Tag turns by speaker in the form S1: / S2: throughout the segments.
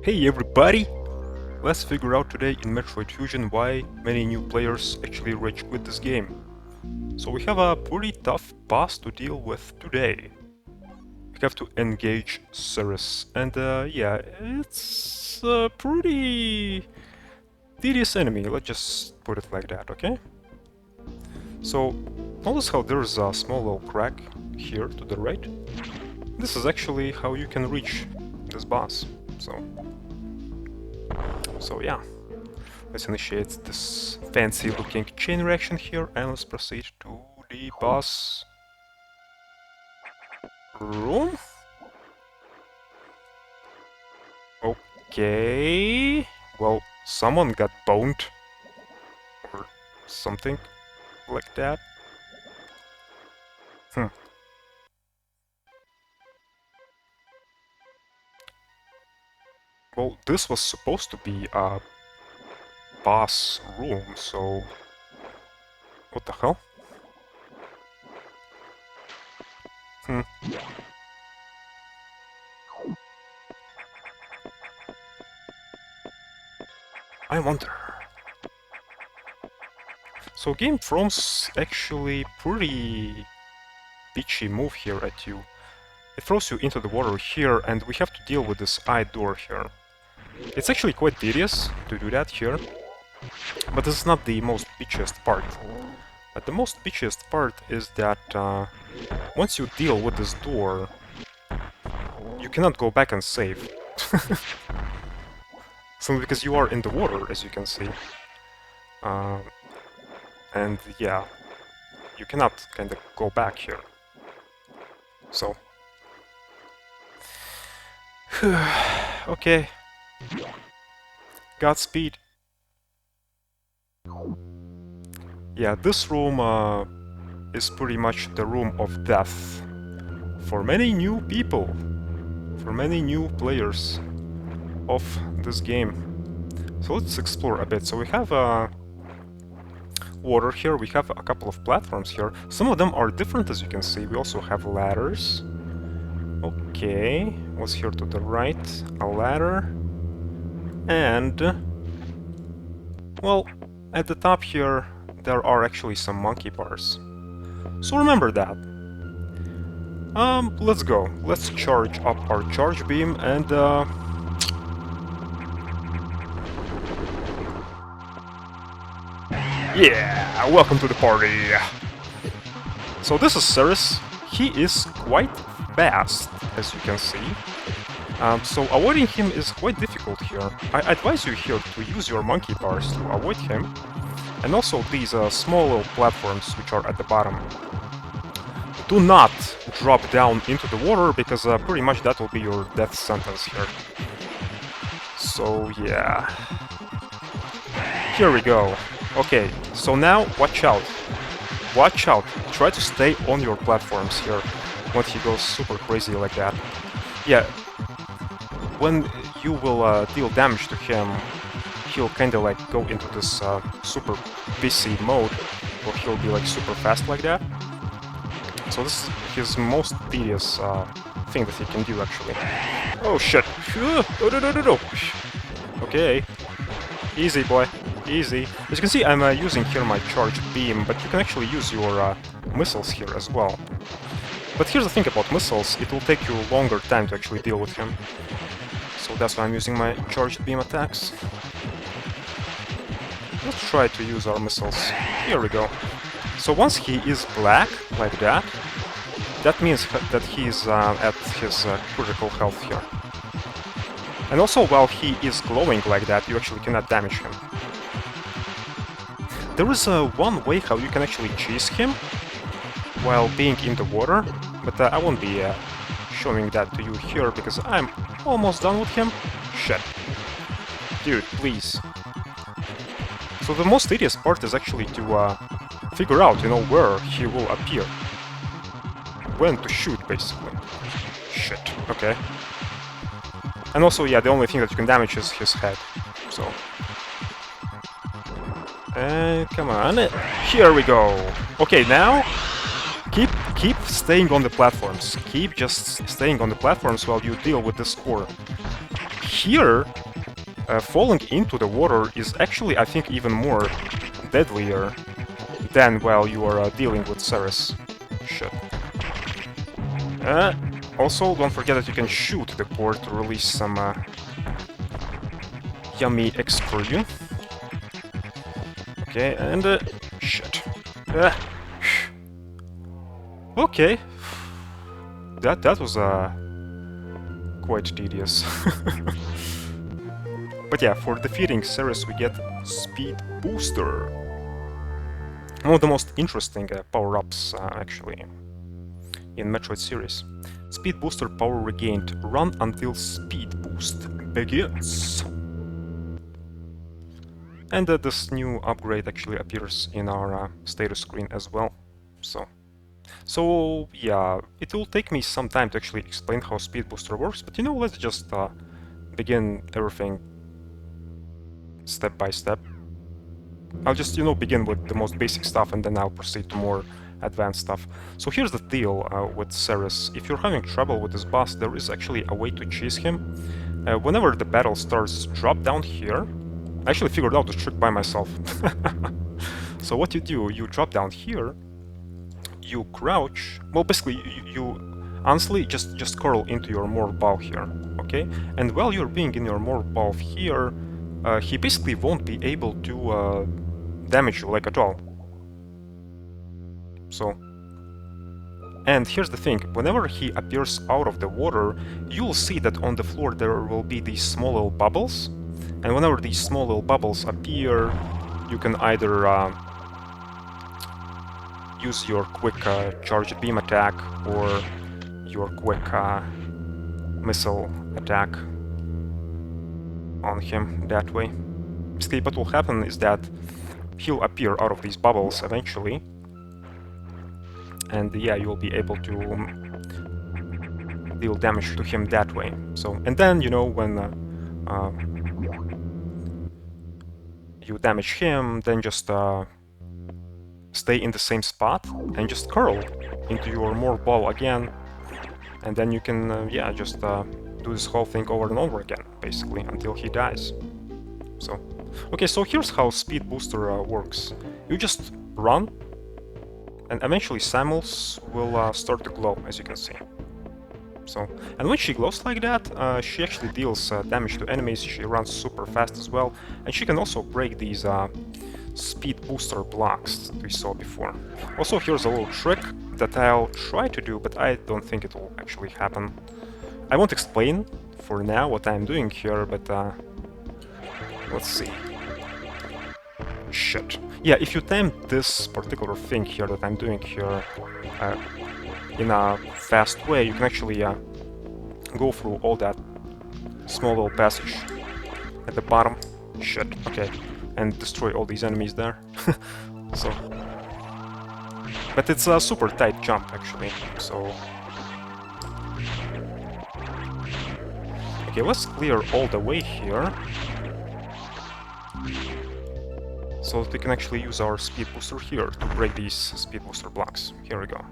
S1: Hey everybody! Let's figure out today in Metroid Fusion why many new players actually rage quit this game. So we have a pretty tough boss to deal with today. We have to engage Ceres, and yeah, it's a pretty tedious enemy, let's just put it like that, okay? So, notice how there's a small little crack here to the right? This is actually how you can reach this boss, so yeah, let's initiate this fancy looking chain reaction here and let's proceed to the boss room. Okay, well, someone got boned or something like that. Well, this was supposed to be a boss room, so what the hell? I wonder. So game throws actually pretty bitchy move here at you. It throws you into the water here and we have to deal with this eye door here. It's actually quite tedious to do that here, but this is not the most bitchiest part. But the most bitchiest part is that once you deal with this door, you cannot go back and save. Simply because you are in the water, as you can see. And yeah, you cannot kind of go back here. So... okay. Godspeed. Yeah, this room is pretty much the room of death for many new people, for many new players of this game. So let's explore a bit. So we have water here, we have a couple of platforms here. Some of them are different, as you can see. We also have ladders. Okay, what's here to the right? A ladder. And... well, at the top here, there are actually some monkey bars. So remember that. Let's go. Let's charge up our charge beam and yeah, welcome to the party! So this is Ceres. He is quite fast, as you can see. So avoiding him is quite difficult here. I advise you here to use your monkey bars to avoid him. And also these small little platforms which are at the bottom. Do not drop down into the water because pretty much that will be your death sentence here. So yeah. Here we go. Okay, so now watch out. Watch out. Try to stay on your platforms here when he goes super crazy like that. Yeah. When you will deal damage to him, he'll kinda like go into this super busy mode, where he'll be like super fast like that. So this is his most tedious thing that he can do actually. Oh shit! No. Okay. Easy boy, easy. As you can see, I'm using here my charged beam, but you can actually use your missiles here as well. But here's the thing about missiles, it will take you a longer time to actually deal with him. So that's why I'm using my charged beam attacks. Let's try to use our missiles. Here we go. So once he is black, like that, that means that he is at his critical health here. And also while he is glowing like that, you actually cannot damage him. There is one way how you can actually chase him while being in the water, but I won't be showing that to you here because I'm almost done with him. Shit. Dude, please. So the most tedious part is actually to figure out, you know, where he will appear. When to shoot, basically. Shit, okay. And also, yeah, the only thing that you can damage is his head, so... come on, here we go! Okay, now, keep staying on the platforms. Keep just staying on the platforms while you deal with this core. here, falling into the water is actually, I think, even more deadlier than while you are dealing with Ceres. Shit. Also, don't forget that you can shoot the core to release some yummy X for you. Okay, and shit. Okay. That was quite tedious. But yeah, for defeating Ceres we get Speed Booster. One of the most interesting power-ups, actually, in Metroid series. Speed Booster power regained. Run until Speed Boost begins. And this new upgrade actually appears in our status screen as well. So yeah, it will take me some time to actually explain how Speed Booster works, but you know, let's just begin everything step by step. I'll just, you know, begin with the most basic stuff and then I'll proceed to more advanced stuff. So here's the deal with Ceres. If you're having trouble with this boss, there is actually a way to chase him. Whenever the battle starts, drop down here. I actually figured out the trick by myself. So what you do, you drop down here, you crouch, well basically you honestly just curl into your morph ball here, okay? And while you're being in your morph ball here, he basically won't be able to damage you, like, at all. So, and here's the thing, whenever he appears out of the water, you'll see that on the floor there will be these small little bubbles, and whenever these small little bubbles appear, you can either use your quick charged beam attack or your quick missile attack on him that way. Basically, what will happen is that he'll appear out of these bubbles eventually, and yeah, you'll be able to deal damage to him that way. So, and then, you know, when you damage him, then just stay in the same spot and just curl into your morph ball again, and then you can, yeah, just do this whole thing over and over again, basically, until he dies. So, okay, so here's how Speed Booster works. You just run, and eventually Samus will start to glow, as you can see. So, and when she glows like that, she actually deals damage to enemies, she runs super fast as well, and she can also break these Speed Booster blocks that we saw before. Also, here's a little trick that I'll try to do, but I don't think it will actually happen. I won't explain for now what I'm doing here, but let's see. Shit. Yeah, if you time this particular thing here that I'm doing here in a fast way, you can actually go through all that small little passage at the bottom. Shit, okay. And destroy all these enemies there. So, but it's a super tight jump actually, so... Okay, let's clear all the way here, so that we can actually use our Speed Booster here to break these Speed Booster blocks. Here we go.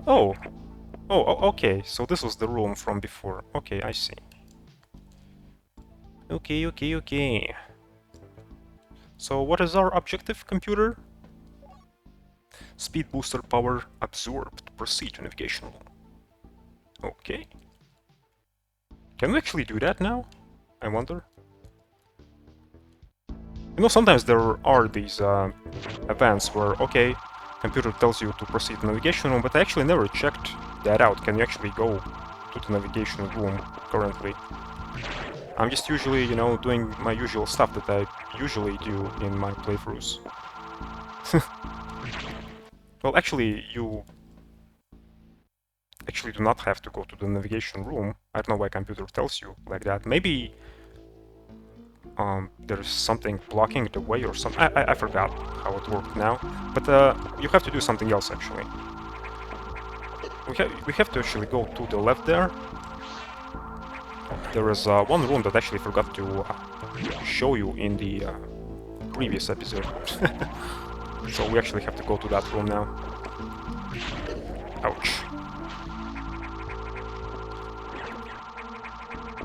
S1: Oh, okay, so this was the room from before. Okay, I see. Okay. So what is our objective, computer? Speed Booster power absorbed. Proceed to navigation room. Okay. Can we actually do that now? I wonder. You know, sometimes there are these events where, okay, computer tells you to proceed to navigation room, but I actually never checked that out. Can you actually go to the navigation room currently? I'm just usually, you know, doing my usual stuff that I usually do in my playthroughs. Well, actually, you actually do not have to go to the navigation room. I don't know why computer tells you like that. Maybe there's something blocking the way or something. I forgot how it worked now. But you have to do something else, actually. We have to actually go to the left there. There is one room that I actually forgot to show you in the previous episode. So we actually have to go to that room now. Ouch.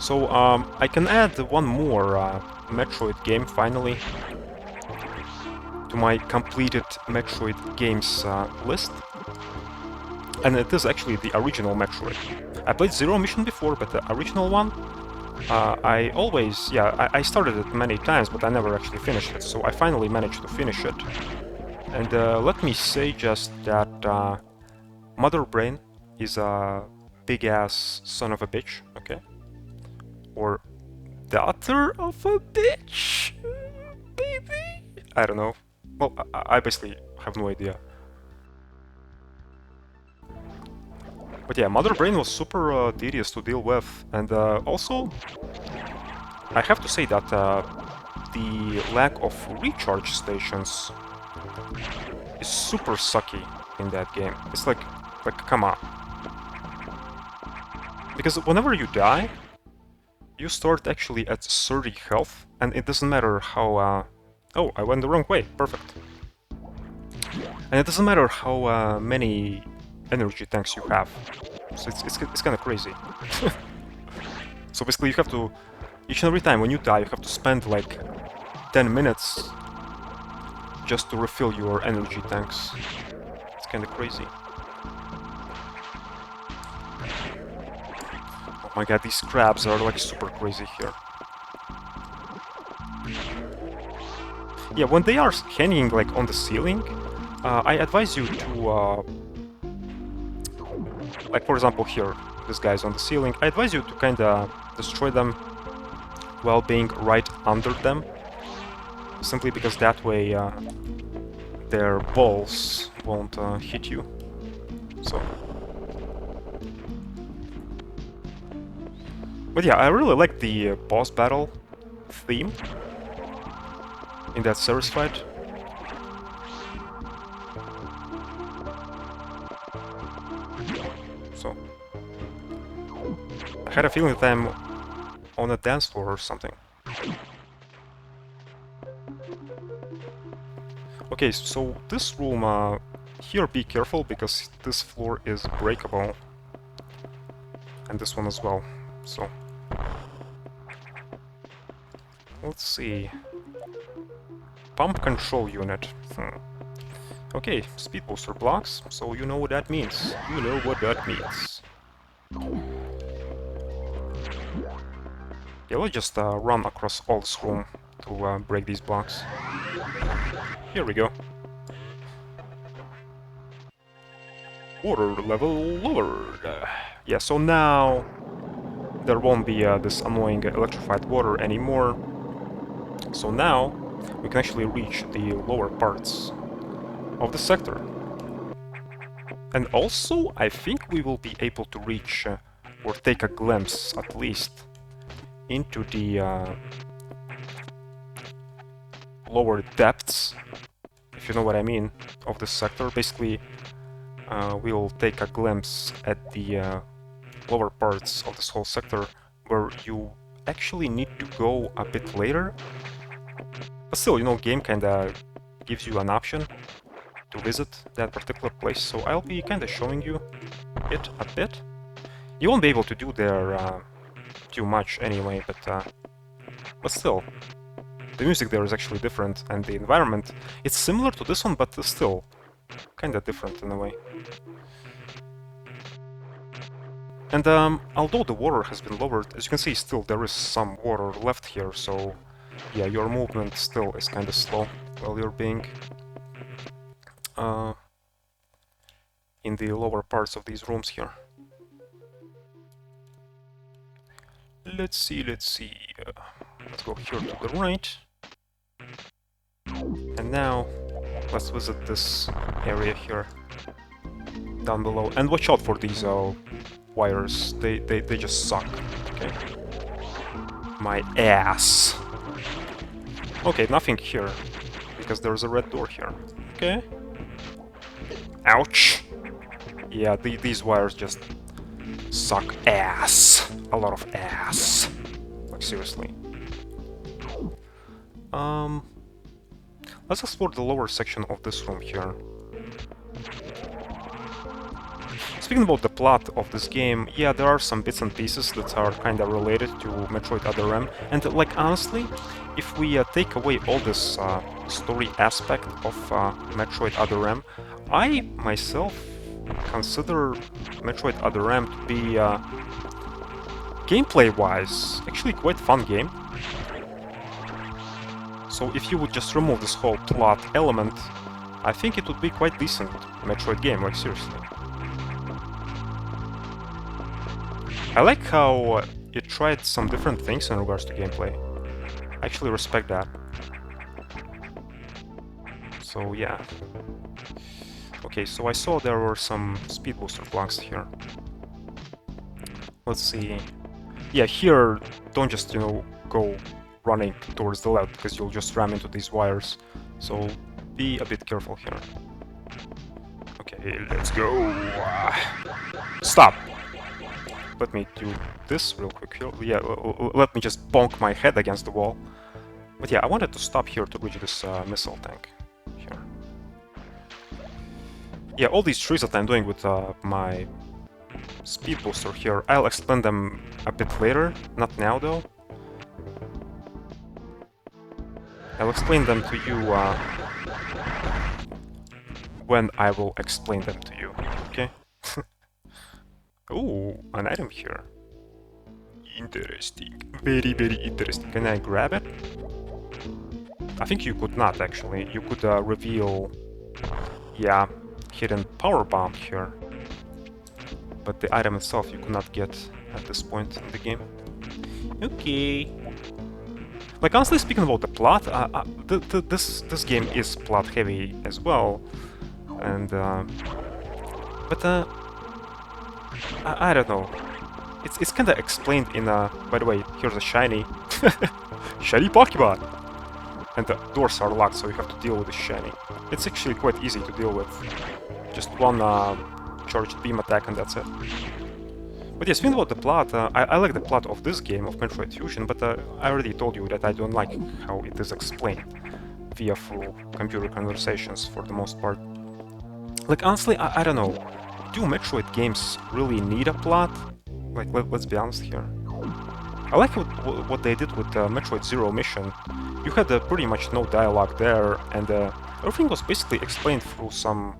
S1: So, I can add one more Metroid game, finally, to my completed Metroid games list. And it is actually the original Metroid. I played Zero Mission before, but the original one, I always, I started it many times, but I never actually finished it, so I finally managed to finish it. And let me say just that Mother Brain is a big-ass son of a bitch, okay? Or daughter of a bitch, baby? I don't know. Well, I basically have no idea. But yeah, Mother Brain was super tedious to deal with, and also, I have to say that the lack of recharge stations is super sucky in that game. It's like, come on. Because whenever you die, you start actually at 30 health, and it doesn't matter how... Oh, I went the wrong way. Perfect. And it doesn't matter how many energy tanks you have. So it's kind of crazy. So basically you have to... Each and every time when you die, you have to spend like 10 minutes just to refill your energy tanks. It's kind of crazy. Oh my god, these crabs are like super crazy here. Yeah, when they are hanging like on the ceiling, I advise you to, like for example here, this guy's on the ceiling, I advise you to kinda destroy them while being right under them, simply because that way their balls won't hit you. So. But yeah, I really like the boss battle theme in that series fight. So, I had a feeling that I'm on a dance floor or something. Okay, so this room, here be careful because this floor is breakable. And this one as well, so... Let's see... Pump control unit. Okay, speed booster blocks, so you know what that means. You know what that means. Yeah, let's just run across all this room to break these blocks. Here we go. Water level lowered. Yeah, so now there won't be this annoying electrified water anymore. So now we can actually reach the lower parts of the sector. And also, I think we will be able to reach, or take a glimpse at least, into the lower depths, if you know what I mean, of this sector. Basically, we'll take a glimpse at the lower parts of this whole sector, where you actually need to go a bit later. But still, you know, game kinda gives you an option to visit that particular place, so I'll be kinda showing you it a bit. You won't be able to do there too much anyway, but still, the music there is actually different, and the environment, it's similar to this one, but still kinda different in a way. And although the water has been lowered, as you can see, still there is some water left here, so yeah, your movement still is kinda slow while you're being in the lower parts of these rooms here. Let's see, let's go here to the right. And now, let's visit this area here, down below. And watch out for these wires, they just suck, okay? My ass! Okay, nothing here, because there's a red door here, okay? Ouch! Yeah, these wires just suck ass. A lot of ass. Like, seriously. Let's explore the lower section of this room here. speaking about the plot of this game, yeah, there are some bits and pieces that are kinda related to Metroid Other M, and like honestly, if we take away all this story aspect of Metroid Other M, I myself consider Metroid Other M to be gameplay-wise actually quite fun game. So if you would just remove this whole plot element, I think it would be quite decent Metroid game, like seriously. I like how it tried some different things in regards to gameplay. I actually respect that. So yeah. Okay, so I saw there were some speed booster blocks here. Let's see. Yeah, here, don't just, you know, go running towards the left, because you'll just ram into these wires. So be a bit careful here. Okay, let's go. Stop! Let me do this real quick here. Yeah, let me just bonk my head against the wall. But yeah, I wanted to stop here to reach this missile tank. Here. Yeah, all these trees that I'm doing with my speed booster here, I'll explain them a bit later, not now though. I'll explain them to you when I will explain them to you, okay? Ooh, an item here. Interesting. Very, very interesting. Can I grab it? I think you could not, actually. You could reveal, yeah, hidden power bomb here. But the item itself you could not get at this point in the game. Okay. Like, honestly speaking about the plot, this game is plot heavy as well. And, but, I don't know. It's kinda explained in a... By the way, here's a shiny... shiny Pokemon! And the doors are locked, so you have to deal with the shiny. It's actually quite easy to deal with. Just one charged beam attack and that's it. But yeah, speaking about the plot, I like the plot of this game, of Metroid Fusion, but I already told you that I don't like how it is explained via full computer conversations for the most part. Like, honestly, I don't know. Do Metroid games really need a plot? Like, let's be honest here. I like what they did with Metroid Zero Mission. You had pretty much no dialogue there, and everything was basically explained through some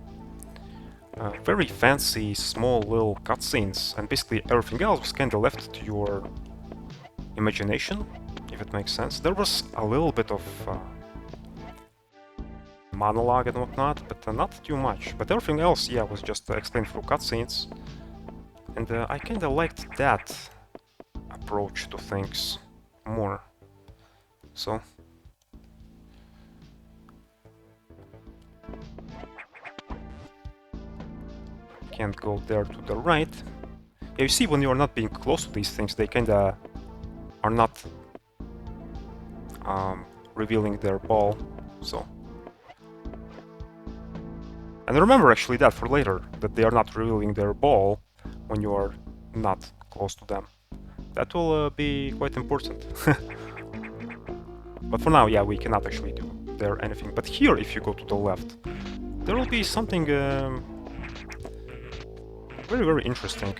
S1: very fancy, small little cutscenes, and basically everything else was kinda left to your imagination, if it makes sense. There was a little bit of monologue and whatnot, but not too much. But everything else, yeah, was just explained through cutscenes. And I kinda liked that approach to things more. So... can't go there to the right. Yeah, you see, when you're not being close to these things, they kinda are not revealing their ball, so... And remember actually that for later, that they are not revealing their ball when you are not close to them. That will be quite important. But for now, yeah, we cannot actually do there anything. But here, if you go to the left, there will be something very, very interesting.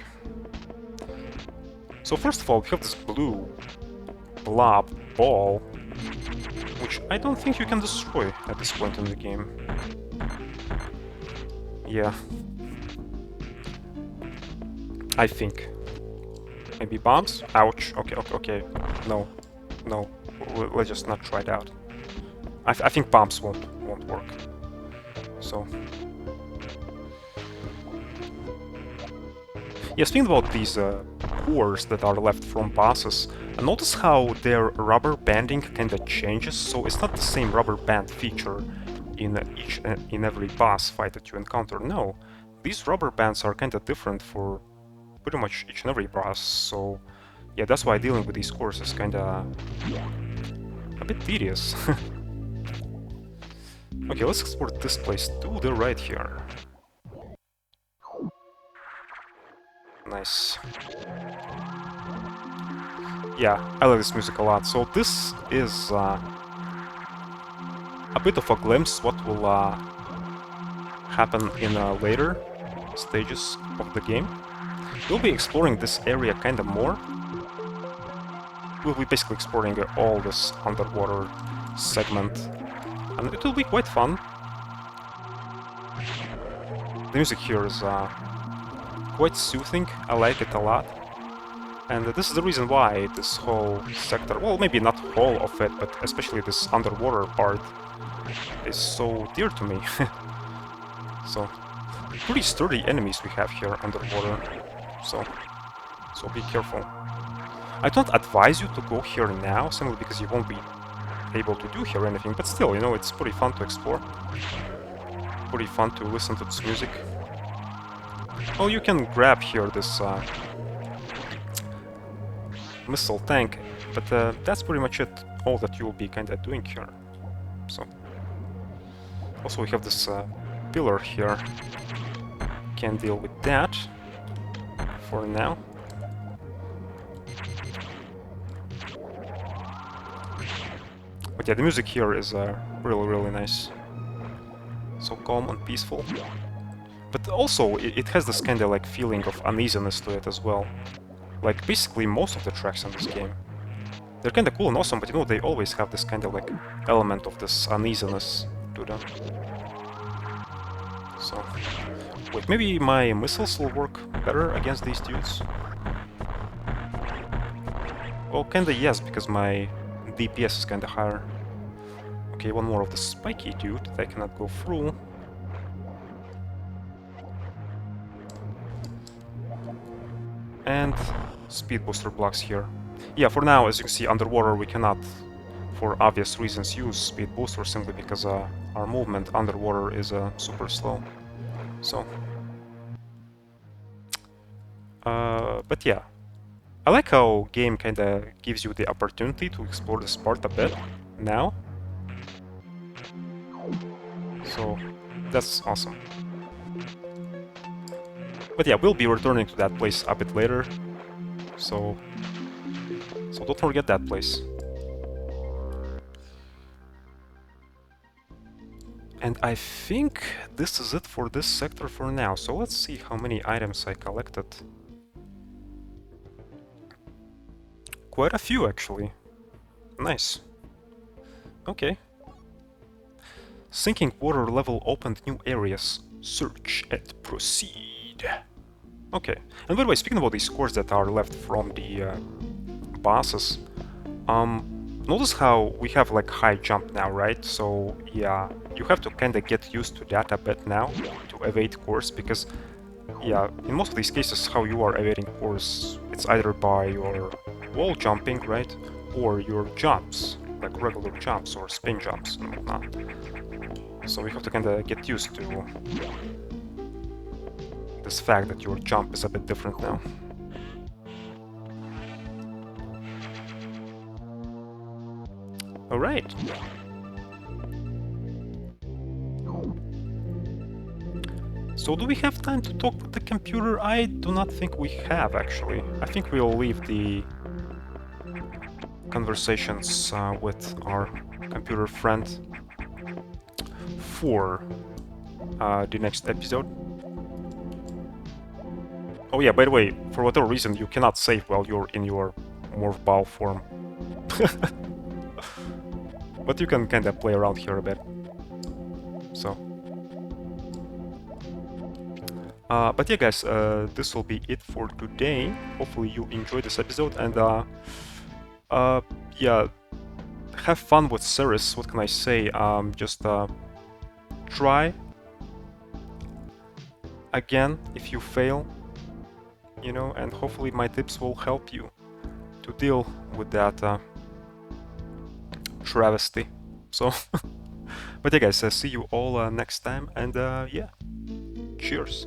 S1: So first of all, we have this blue blob ball, which I don't think you can destroy at this point in the game. Yeah. I think. Maybe bombs? Ouch. Okay, okay, okay. No. No. Let's just not try it out. I think bombs won't work. So... yeah, speaking about these cores that are left from bosses, notice how their rubber banding kinda changes, so it's not the same rubber band feature in every boss fight that you encounter. No, these rubber bands are kinda different for pretty much each and every boss, so yeah, that's why dealing with these cores is kinda a bit tedious. Okay, let's explore this place to the right here. Nice. Yeah, I like this music a lot. So this is a bit of a glimpse what will happen in later stages of the game. We'll be exploring this area kinda more. We'll be basically exploring all this underwater segment, and it will be quite fun. The music here is quite soothing, I like it a lot. And this is the reason why this whole sector, well, maybe not whole of it, but especially this underwater part, is so dear to me. So, pretty sturdy enemies we have here underwater, so be careful. I don't advise you to go here now, simply because you won't be able to do here anything, but still, you know, it's pretty fun to explore. Pretty fun to listen to this music. Well, you can grab here this missile tank, but that's pretty much it, all that you'll be kinda doing here. So, also we have this pillar here. Can't deal with that for now. But yeah, the music here is really nice. So calm and peaceful. But also, it has this kind of like feeling of uneasiness to it as well. Like basically most of the tracks in this game. They're kind of cool and awesome, but you know, they always have this kind of like element of this uneasiness to them. So, wait, maybe my missiles will work better against these dudes? Well, kinda yes, because my DPS is kinda higher. Okay, one more of the spiky dude that I cannot go through. And speed booster blocks here. Yeah, for now, as you can see, underwater we cannot, for obvious reasons, use speed booster simply because our movement underwater is super slow. So, but yeah, I like how game kinda gives you the opportunity to explore this part a bit now. So, that's awesome. But yeah, we'll be returning to that place a bit later, so don't forget that place. And I think this is it for this sector for now, so let's see how many items I collected. Quite a few, actually. Nice. Okay. Sinking water level opened new areas. Search and proceed. Okay. And by the way, speaking about these scores that are left from the bosses, notice how we have like high jump now, right? So yeah, you have to kind of get used to that a bit now to evade course, because yeah, in most of these cases how you are evading course, it's either by your wall jumping, right, or your jumps, like regular jumps or spin jumps and whatnot. So we have to kind of get used to this fact that your jump is a bit different now. Alright. So do we have time to talk with the computer? I do not think we have, actually. I think we'll leave the conversations with our computer friend for the next episode. Oh yeah, by the way, for whatever reason, you cannot save while you're in your morph ball form. But you can kind of play around here a bit. So. But yeah, guys, this will be it for today. Hopefully you enjoyed this episode, and yeah, have fun with Ceres. What can I say? Just try again if you fail, you know, and hopefully my tips will help you to deal with that travesty. So, but yeah, guys, see you all next time, and yeah, cheers.